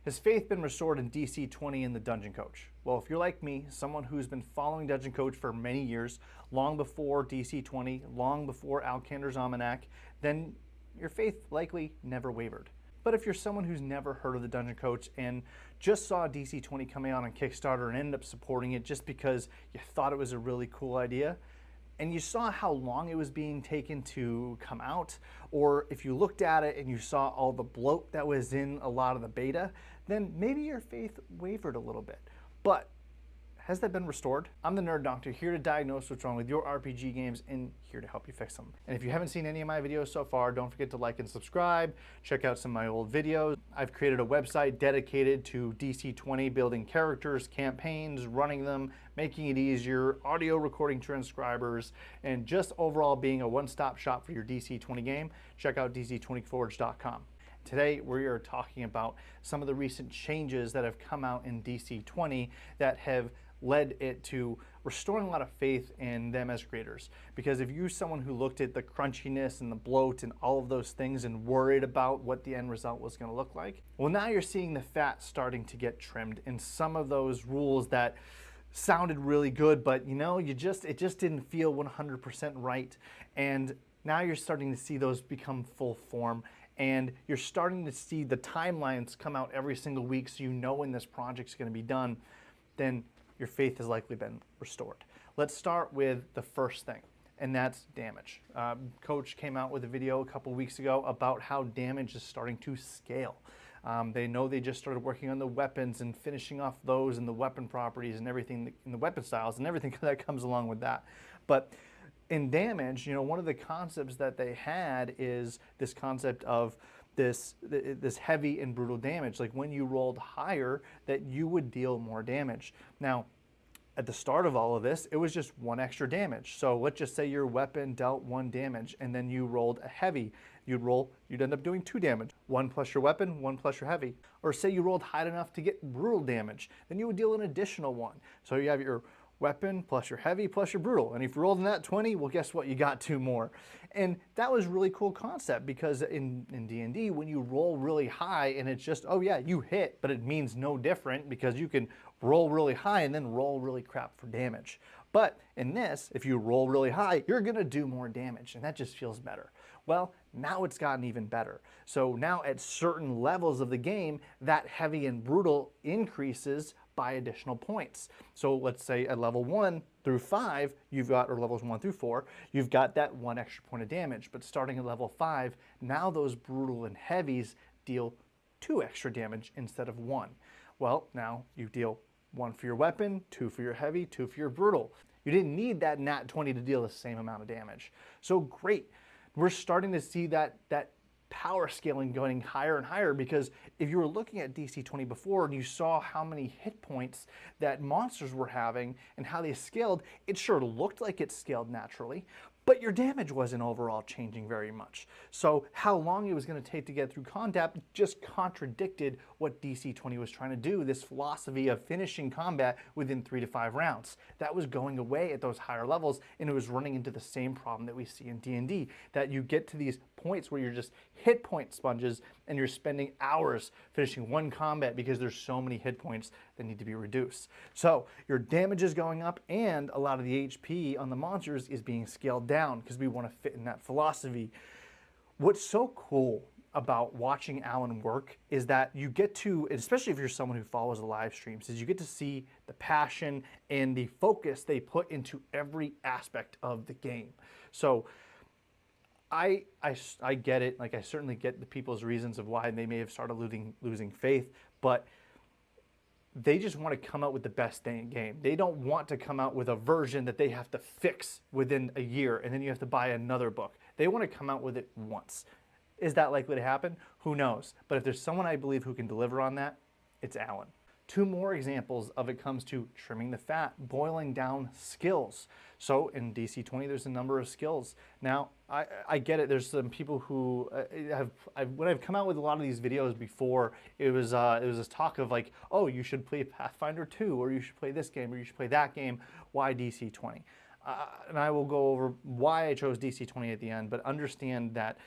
Has faith been restored in DC20 in the Dungeon Coach? Well, if you're like me, someone who's been following Dungeon Coach for many years, long before DC20, long before Alkandar's Almanac, then your faith likely never wavered. But if you're someone who's never heard of the Dungeon Coach and just saw DC20 coming out on Kickstarter and ended up supporting it just because you thought it was a really cool idea, and you saw how long it was being taken to come out, or if you looked at it and you saw all the bloat that was in a lot of the beta, then maybe your faith wavered a little bit. But has that been restored? I'm the Nerd Doctor, here to diagnose what's wrong with your RPG games and here to help you fix them. And if you haven't seen any of my videos so far, don't forget to like and subscribe. Check out some of my old videos. I've created a website dedicated to DC20, building characters, campaigns, running them, making it easier, audio recording transcribers, and just overall being a one-stop shop for your DC20 game. Check out DC20forge.com. Today we are talking about some of the recent changes that have come out in DC20 that have led it to restoring a lot of faith in them as creators. Because if you're someone who looked at the crunchiness and the bloat and all of those things and worried about what the end result was going to look like, well, now you're seeing the fat starting to get trimmed in some of those rules that sounded really good, but you know, it just didn't feel 100% right. And now you're starting to see those become full form, and you're starting to see the timelines come out every single week, so you know when this project's going to be done. Then your faith has likely been restored. Let's start with the first thing, and that's damage. Coach came out with a video a couple weeks ago about how damage is starting to scale. They know they just started working on the weapons and finishing off those and the weapon properties and everything in the weapon styles and everything that comes along with that. But in damage, you know, one of the concepts that they had is this concept of this heavy and brutal damage. Like when you rolled higher, that you would deal more damage. Now, at the start of all of this, it was just one extra damage. So let's just say your weapon dealt 1 damage and then you rolled a heavy. You'd end up doing 2 damage. 1 plus your weapon, 1 plus your heavy. Or say you rolled high enough to get brutal damage, then you would deal an additional 1. So you have your weapon plus your heavy plus your brutal. And if you rolled in that 20, well, guess what? You got 2 more. And that was a really cool concept, because in D&D, when you roll really high and it's just, oh yeah, you hit, but it means no different because you can roll really high and then roll really crap for damage. But in this, if you roll really high, you're gonna do more damage, and that just feels better. Well, now it's gotten even better. So now at certain levels of the game, that heavy and brutal increases by additional points. So let's say at level 1 through 5, you've got, or levels 1 through 4, you've got that 1 extra point of damage. But starting at level 5, now those brutal and heavies deal 2 extra damage instead of 1. Well, now you deal 1 for your weapon, 2 for your heavy, 2 for your brutal. You didn't need that nat 20 to deal the same amount of damage. So great. We're starting to see that power scaling going higher and higher, because if you were looking at DC20 before and you saw how many hit points that monsters were having and how they scaled, it sure looked like it scaled naturally, but your damage wasn't overall changing very much. So how long it was going to take to get through combat just contradicted what DC20 was trying to do, this philosophy of finishing combat within 3 to 5 rounds. That was going away at those higher levels, and it was running into the same problem that we see in D&D, that you get to these points where you're just hit point sponges and you're spending hours finishing one combat because there's so many hit points that need to be reduced. So your damage is going up, and a lot of the HP on the monsters is being scaled down because we want to fit in that philosophy. What's so cool about watching Alan work is that you get to, especially if you're someone who follows the live streams, is you get to see the passion and the focus they put into every aspect of the game. So I get it. Like, I certainly get the people's reasons of why they may have started losing faith, but they just want to come out with the best game. They don't want to come out with a version that they have to fix within a year and then you have to buy another book. They want to come out with it once. Is that likely to happen? Who knows? But if there's someone I believe who can deliver on that, it's Alan. 2 more examples of it comes to trimming the fat, boiling down skills. So in DC20, there's a number of skills. Now, I get it. There's some people who when I've come out with a lot of these videos before, it was this talk of like, oh, you should play Pathfinder 2, or you should play this game, or you should play that game. Why DC20? And I will go over why I chose DC20 at the end, but understand that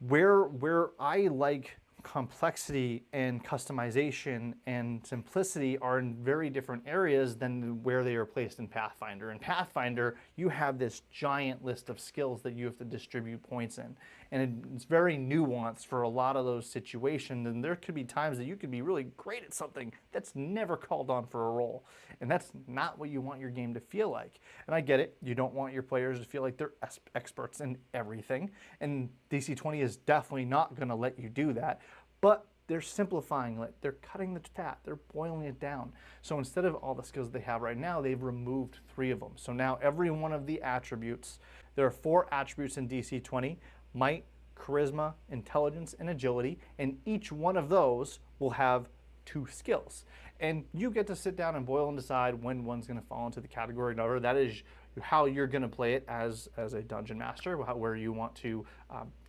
where I like complexity and customization and simplicity are in very different areas than where they are placed in Pathfinder. In Pathfinder, you have this giant list of skills that you have to distribute points in. And it's very nuanced for a lot of those situations. And there could be times that you could be really great at something that's never called on for a role. And that's not what you want your game to feel like. And I get it. You don't want your players to feel like they're experts in everything. And DC20 is definitely not going to let you do that. But they're simplifying it. They're cutting the fat. They're boiling it down. So instead of all the skills they have right now, they've removed 3 of them. So now every one of the attributes, there are 4 attributes in DC20, might, charisma, intelligence, and agility, and each one of those will have 2 skills. And you get to sit down and boil and decide when one's going to fall into the category or another. That is how you're going to play it as a dungeon master, where you want to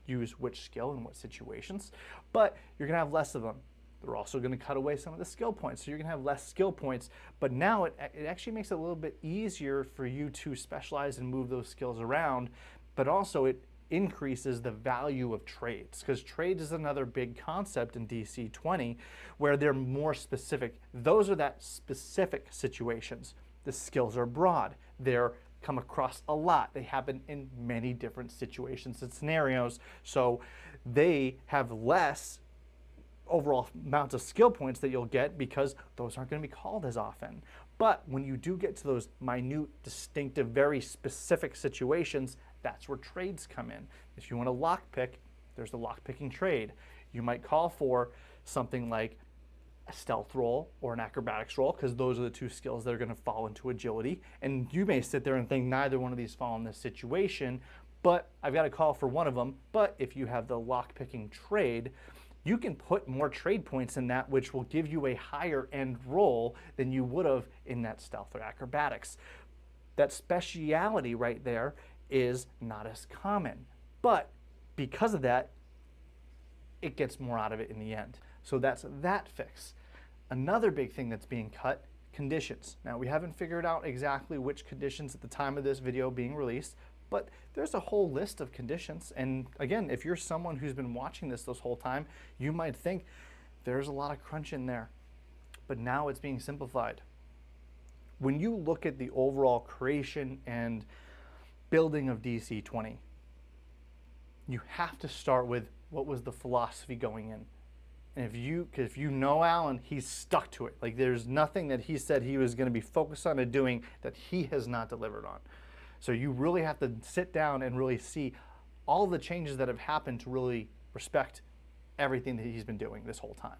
use which skill in what situations. But you're going to have less of them. They're also going to cut away some of the skill points. So you're going to have less skill points. But now it actually makes it a little bit easier for you to specialize and move those skills around. But also it increases the value of trades, because trades is another big concept in DC20 where they're more specific. Those are that specific situations. The skills are broad. They're come across a lot. They happen in many different situations and scenarios. So they have less overall amounts of skill points that you'll get because those aren't going to be called as often. But when you do get to those minute, distinctive, very specific situations, that's where trades come in. If you want to lockpick, there's the lockpicking trade. You might call for something like a stealth roll or an acrobatics roll, because those are the 2 skills that are going to fall into agility. And you may sit there and think neither one of these fall in this situation, but I've got to call for one of them. But if you have the lockpicking trade, you can put more trade points in that, which will give you a higher end roll than you would have in that stealth or acrobatics. That speciality right there is not as common, but because of that, it gets more out of it in the end. So that's that fix. Another big thing that's being cut, conditions. Now, we haven't figured out exactly which conditions at the time of this video being released, but there's a whole list of conditions. And again, if you're someone who's been watching this whole time, you might think there's a lot of crunch in there, but now it's being simplified. When you look at the overall creation and building of DC20, you have to start with what was the philosophy going in. And if you know Alan, he's stuck to it. Like, there's nothing that he said he was going to be focused on and doing that he has not delivered on. So you really have to sit down and really see all the changes that have happened to really respect everything that he's been doing this whole time.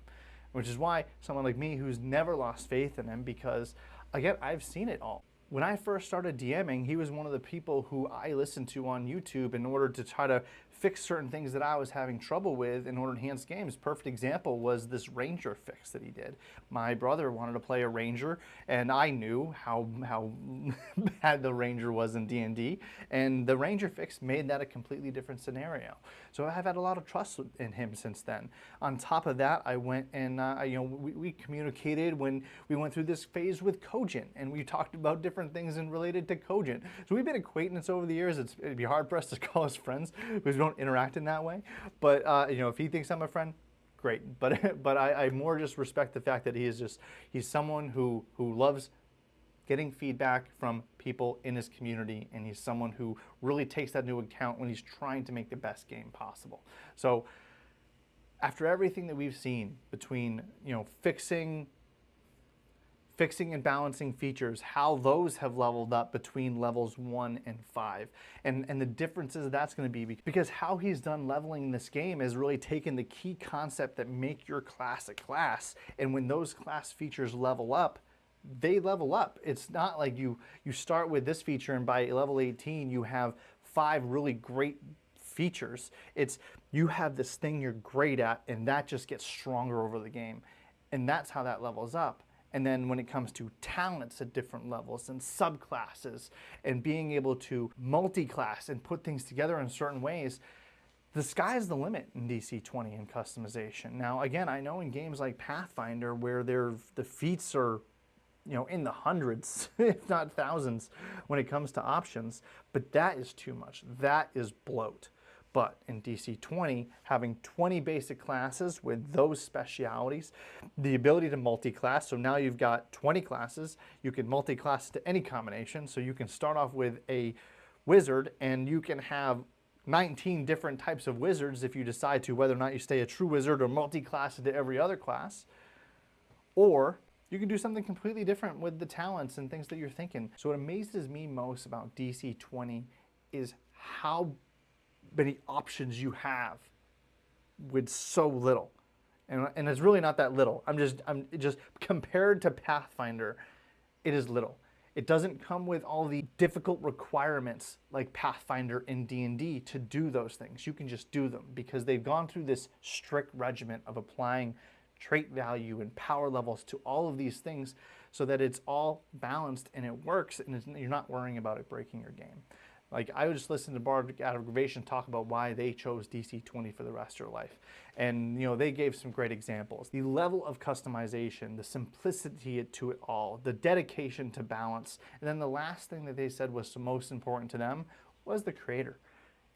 Which is why someone like me, who's never lost faith in him, because again, I've seen it all. When I first started DMing, he was one of the people who I listened to on YouTube in order to try to fix certain things that I was having trouble with in order to enhance games. Perfect example was this Ranger fix that he did. My brother wanted to play a Ranger, and I knew how bad the Ranger was in D&D, and the Ranger fix made that a completely different scenario. So I've had a lot of trust in him since then. On top of that, I went and we communicated when we went through this phase with Cogent, and we talked about different things and related to Cogent. So we've been acquaintances over the years. It'd be hard for us to call us friends because we don't interact in that way. But if he thinks I'm a friend, great. But I more just respect the fact that he's someone who loves getting feedback from people in his community, and he's someone who really takes that into account when he's trying to make the best game possible. So after everything that we've seen between fixing and balancing features, how those have leveled up between levels 1 and 5, and the differences that's going to be, because how he's done leveling this game is really taken the key concept that make your class a class, and when those class features level up, they level up. It's not like you start with this feature and by level 18 you have 5 really great features. It's you have this thing you're great at, and that just gets stronger over the game, and that's how that levels up. And then when it comes to talents at different levels and subclasses and being able to multi-class and put things together in certain ways, the sky's the limit in DC20 and customization. Now, again, I know in games like Pathfinder where the feats are in the hundreds, if not thousands, when it comes to options, but that is too much. That is bloat. But in DC20, having 20 basic classes with those specialities, the ability to multi-class, so now you've got 20 classes, you can multi-class to any combination, so you can start off with a wizard and you can have 19 different types of wizards if you decide to, whether or not you stay a true wizard or multi-class into every other class. Or you can do something completely different with the talents and things that you're thinking. So what amazes me most about DC20 is how many options you have with so little. And it's really not that little. I'm just compared to Pathfinder, it is little. It doesn't come with all the difficult requirements like Pathfinder and D&D to do those things. You can just do them because they've gone through this strict regimen of applying trait value and power levels to all of these things so that it's all balanced and it works and you're not worrying about it breaking your game. Like, I would just listen to Bardic Aggravation talk about why they chose DC20 for the rest of their life. And, you know, they gave some great examples. The level of customization, the simplicity to it all, the dedication to balance. And then the last thing that they said was the most important to them was the creator.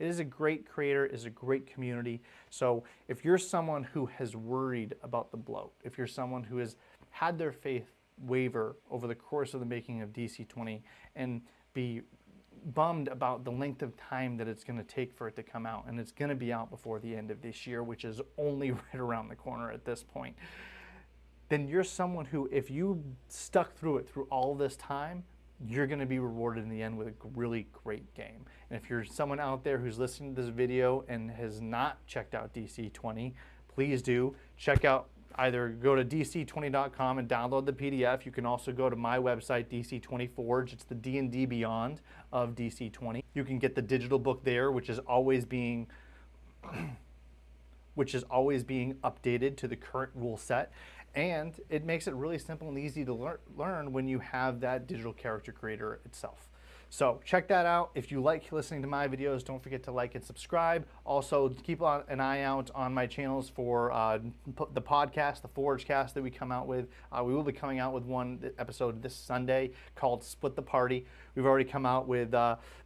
It is a great creator, it is a great community. So if you're someone who has worried about the bloat, if you're someone who has had their faith waver over the course of the making of DC20 and be bummed about the length of time that it's going to take for it to come out, and it's going to be out before the end of this year, which is only right around the corner at this point, then you're someone who, if you stuck through it through all this time, you're going to be rewarded in the end with a really great game. And if you're someone out there who's listening to this video and has not checked out DC20, please do check out. Either go to DC20.com and download the PDF. You can also go to my website, DC20 Forge. It's the D&D Beyond of DC20. You can get the digital book there, which is always being updated to the current rule set. And it makes it really simple and easy to learn when you have that digital character creator itself. So check that out. If you like listening to my videos, don't forget to like and subscribe. Also, keep an eye out on my channels for the podcast, the Forgecast that we come out with. We will be coming out with one episode this Sunday called Split the Party. We've already come out with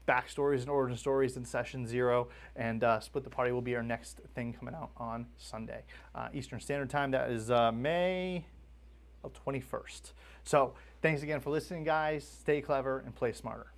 backstories and origin stories in session 0, and Split the Party will be our next thing coming out on Sunday, Eastern Standard Time. That is May 21st. So thanks again for listening, guys. Stay clever and play smarter.